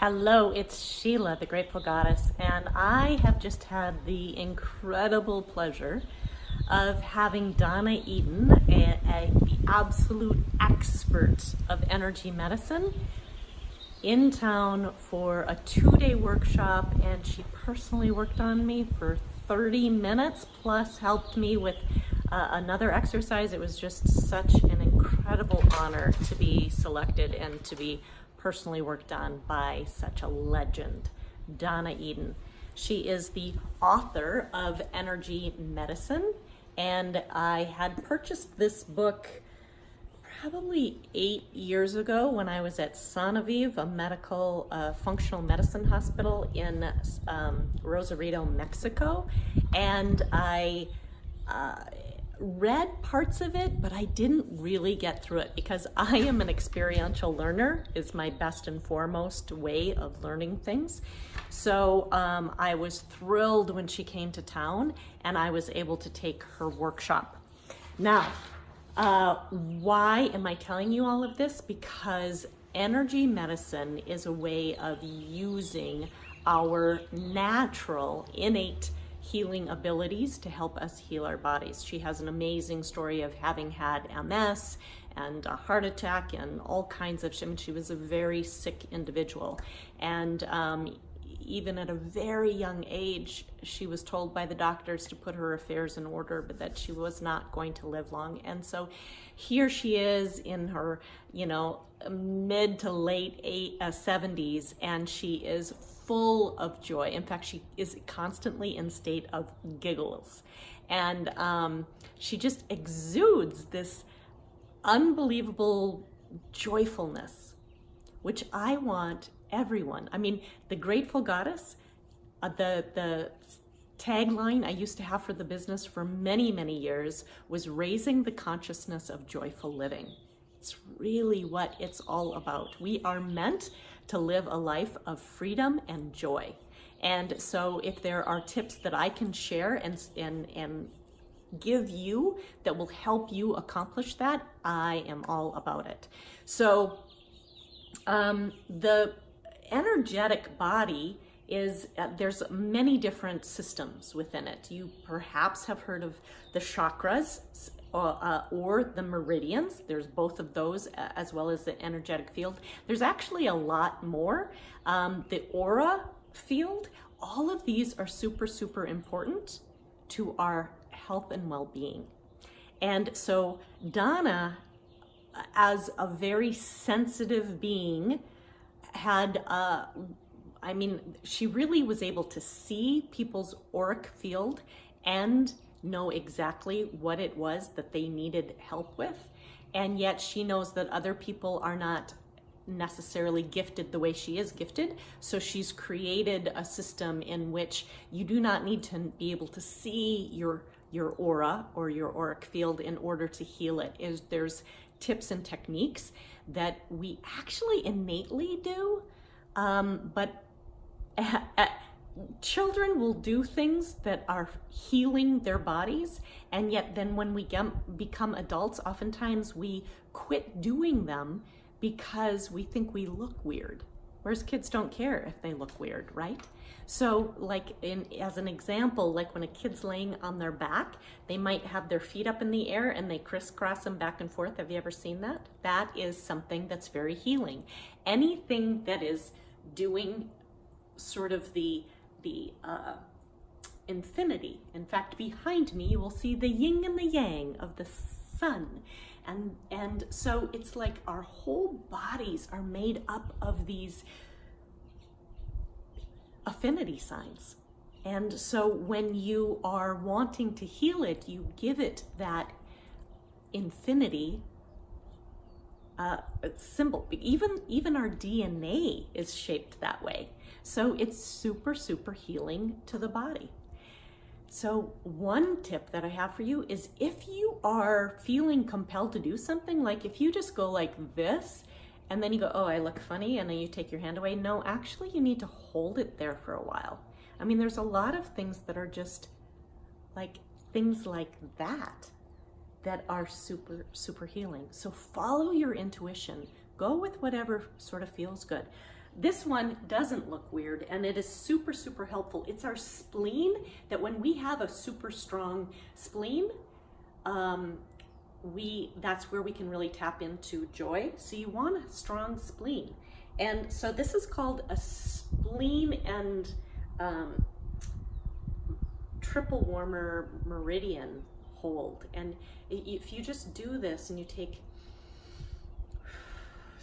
Hello, it's Sheila, the Grateful Goddess, and I have just had the incredible pleasure of having Donna Eden, the absolute expert of energy medicine, in town for a 2-day workshop, and she personally worked on me for 30 minutes, plus helped me with another exercise. It was just such an incredible honor to be selected and to be personally worked on by such a legend, Donna Eden. She is the author of Energy Medicine, and I had purchased this book probably 8 years ago when I was at Sanaviv, a medical functional medicine hospital in Rosarito, Mexico, and I read parts of it, but I didn't really get through it because I am an experiential learner, is my best and foremost way of learning things. So I was thrilled when she came to town and I was able to take her workshop. Now, why am I telling you all of this? Because energy medicine is a way of using our natural, innate healing abilities to help us heal our bodies. She has an amazing story of having had MS and a heart attack and all kinds of, she was a very sick individual. And even at a very young age, she was told by the doctors to put her affairs in order, but that she was not going to live long. And so here she is in her, mid to late 70s, and she is full of joy. In fact, she is constantly in state of giggles. And she just exudes this unbelievable joyfulness, which I want everyone. I mean, the Grateful Goddess, the tagline I used to have for the business for many, many years was raising the consciousness of joyful living. It's really what it's all about. We are meant to live a life of freedom and joy. And so if there are tips that I can share and give you that will help you accomplish that, I am all about it. So the energetic body is, there's many different systems within it. You perhaps have heard of the chakras, or the meridians. There's both of those, as well as the energetic field. There's actually a lot more. The aura field, all of these are super, super important to our health and well-being. And so Donna, as a very sensitive being, had, she really was able to see people's auric field and know exactly what it was that they needed help with. And yet she knows that other people are not necessarily gifted the way she is gifted. So she's created a system in which you do not need to be able to see your aura or your auric field in order to heal it. There's tips and techniques that we actually innately do, but children will do things that are healing their bodies, and yet then when we become adults, oftentimes we quit doing them because we think we look weird, whereas kids don't care if they look weird, right? So as an example, like when a kid's laying on their back, they might have their feet up in the air and they crisscross them back and forth. Have you ever seen that? That is something that's very healing. Anything that is doing sort of the infinity. In fact, behind me, you will see the yin and the yang of the sun. And so it's like our whole bodies are made up of these affinity signs. And so when you are wanting to heal it, you give it that infinity symbol. Even our DNA is shaped that way. So it's super, super healing to the body. So one tip that I have for you is if you are feeling compelled to do something, like if you just go like this, and then you go, oh, I look funny, and then you take your hand away. No, actually you need to hold it there for a while. I mean, there's a lot of things that are just like things like that are super, super healing. So follow your intuition. Go with whatever sort of feels good. This one doesn't look weird, and it is super, super helpful. It's our spleen, that when we have a super strong spleen, that's where we can really tap into joy. So you want a strong spleen. And so this is called a spleen and triple warmer meridian hold. And if you just do this and you take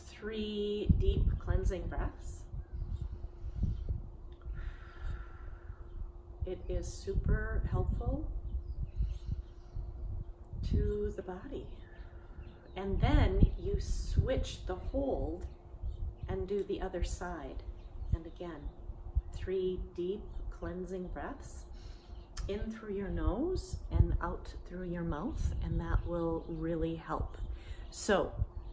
3 deep cleansing breaths, it is super helpful to the body. And then you switch the hold and do the other side. And again, 3 deep cleansing breaths in through your nose and out through your mouth, and that will really help. So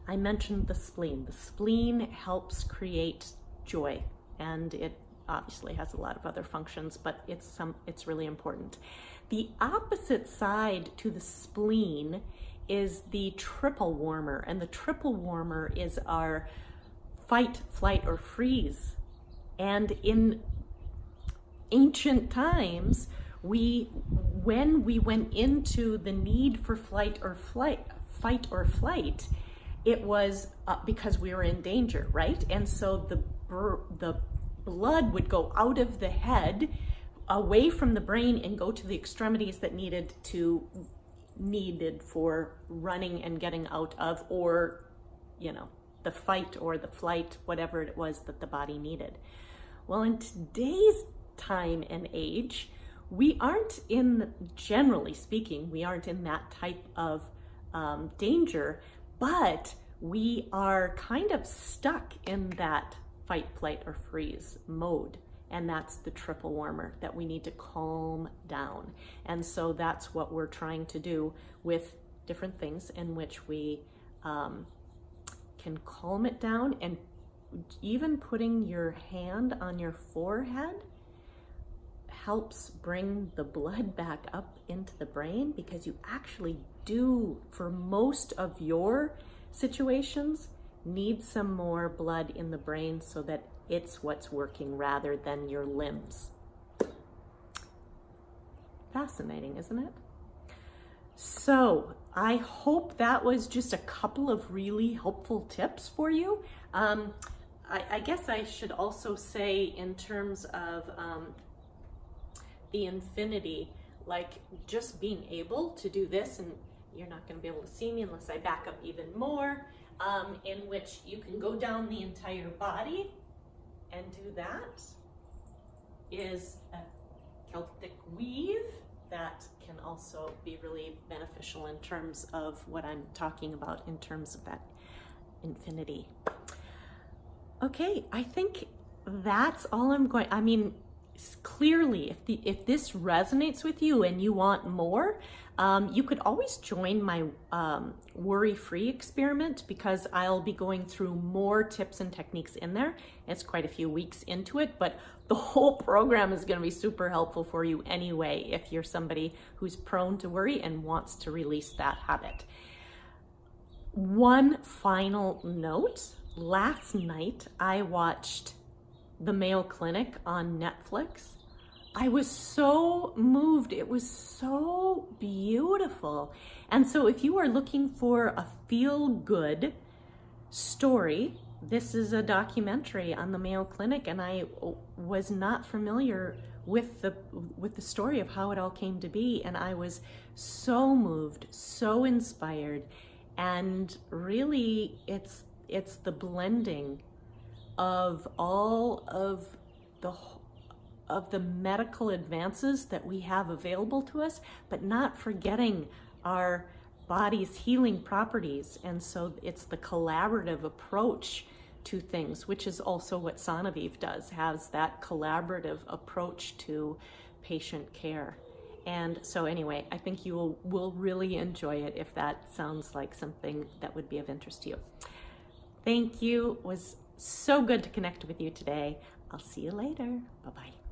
I mentioned the spleen. The spleen helps create joy, and it obviously has a lot of other functions, but it's really important. The opposite side to the spleen is the triple warmer, and the triple warmer is our fight, flight, or freeze. And in ancient times, when we went into the need for fight or flight, it was because we were in danger, right? And so the blood would go out of the head, away from the brain, and go to the extremities that needed for running and getting out of, or, you know, the fight or the flight, whatever it was that the body needed. Well, in today's time and age, generally speaking, we aren't in that type of danger, but we are kind of stuck in that fight, flight, or freeze mode. And that's the triple warmer that we need to calm down. And so that's what we're trying to do with different things in which we can calm it down. And even putting your hand on your forehead helps bring the blood back up into the brain, because you actually do, for most of your situations, need some more blood in the brain so that it's what's working rather than your limbs. Fascinating, isn't it? So I hope that was just a couple of really helpful tips for you. I guess I should also say, in terms of the infinity, like just being able to do this, and you're not going to be able to see me unless I back up even more, in which you can go down the entire body and do that, is a Celtic weave that can also be really beneficial in terms of what I'm talking about in terms of that infinity. Okay, I think that's all clearly, if this resonates with you and you want more, you could always join my worry-free experiment, because I'll be going through more tips and techniques in there. It's quite a few weeks into it, but the whole program is going to be super helpful for you anyway, if you're somebody who's prone to worry and wants to release that habit. One final note. Last night, I watched the Mayo Clinic on Netflix. I was so moved. It was so beautiful. And so if you are looking for a feel-good story, this is a documentary on the Mayo Clinic, and I was not familiar with the story of how it all came to be, and I was so moved, so inspired, and really it's the blending of all of the medical advances that we have available to us, but not forgetting our body's healing properties. And so it's the collaborative approach to things, which is also what Sonovive does, has that collaborative approach to patient care. And so anyway, I think you will really enjoy it if that sounds like something that would be of interest to you. Thank you. It was so good to connect with you today. I'll see you later. Bye-bye.